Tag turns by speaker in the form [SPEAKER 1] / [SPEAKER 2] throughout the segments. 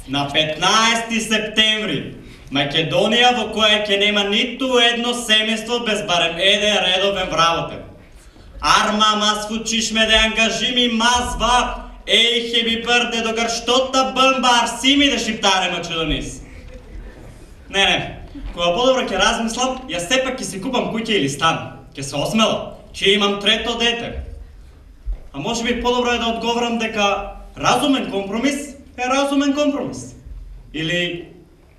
[SPEAKER 1] На 15 септември, Македонија во која ќе нема ниту едно семејство без барем еден редовен вработен. Арма масфу чишме да ангажими мазва, ейхе би бърде докар штота бъмба арсими да шиптаре Македонис. Не, кога по-добро ќе размислам, јас сепак ќе си купам куќа или стан. Ќе се осмела, че имам трето дете. А може би по-добро е да одговорам дека разумен компромис е разумен компромис. Или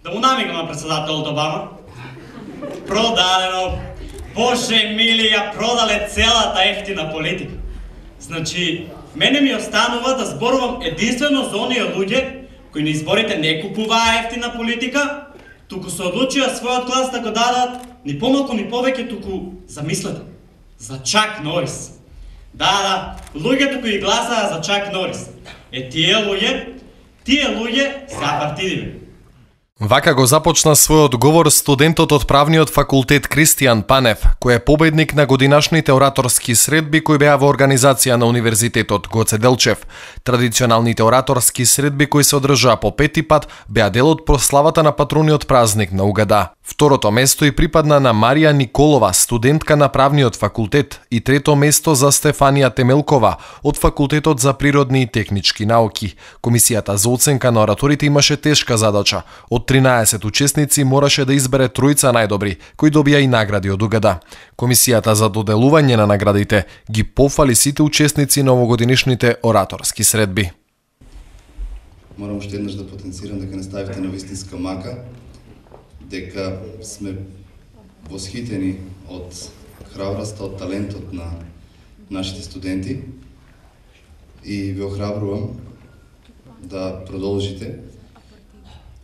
[SPEAKER 1] да му намигам на председателот Обама. Продадено. Боже мили, ја продале целата ефтина политика. Значи, мене ми останува да зборувам единствено за оние луѓе кои на изборите не купуваа ефтина политика, туку се одлучија својот глас да го дадат ни помалку ни повеќе, туку замислете за Чак Норис. Да, луѓето кои гласаа за Чак Норис. Тие луѓе се апартидиви.
[SPEAKER 2] Вака го започна својот говор студентот од правниот факултет Кристијан Панев, кој е победник на годинашните ораторски средби кои беа во организација на Универзитетот Гоце Делчев. Традиционалните ораторски средби кои се одржаа по пети пат беа дел од прославата на патрониот празник на УГД. Второто место и припадна на Марија Николова, студентка на правниот факултет, и трето место за Стефанија Темелкова од факултетот за природни и технички науки. Комисијата за оценка на ораторите имаше тешка задача. Од 13 учесници мораше да избере тројца најдобри, кои добија и награди од УГД. Комисијата за доделување на наградите ги пофали сите учесници на овогодинишните ораторски средби.
[SPEAKER 3] Морам уште еднаш да потенцирам дека не ставите на вистинска мака, дека сме восхитени од храброста, од талентот на нашите студенти и ви охрабрувам да продолжите.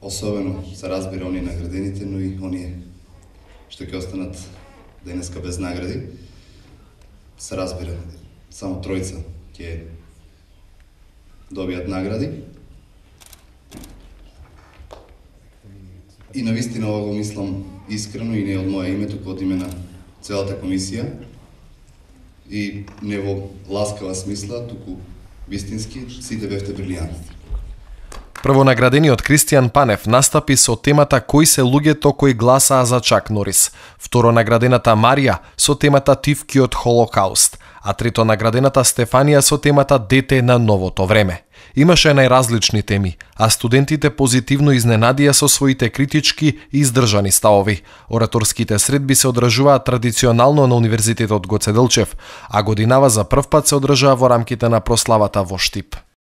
[SPEAKER 3] Особено се разбира оние наградените, но и оние што ќе останат денеска без награди. Се разбира, само тројца ќе добијат награди. И навистина ова го мислам искрено и не од моја име, туку од име на целата комисија. И не во ласкава смисла, туку вистински, сите бевте брилијантни.
[SPEAKER 2] Првонаградениот Кристијан Панев настапи со темата кои се луѓето кои гласаа за Чак Норис. Второ наградената Марија со темата Тивкиот холокауст, а трето наградената Стефанија со темата Дете на новото време. Имаше најразлични теми, а студентите позитивно изненадија со своите критички и издржани ставови. Ораторските средби се одржуваат традиционално на Универзитетот Гоце Делчев, а годинава за прв пат се одржаа во рамките на прославата во Штип.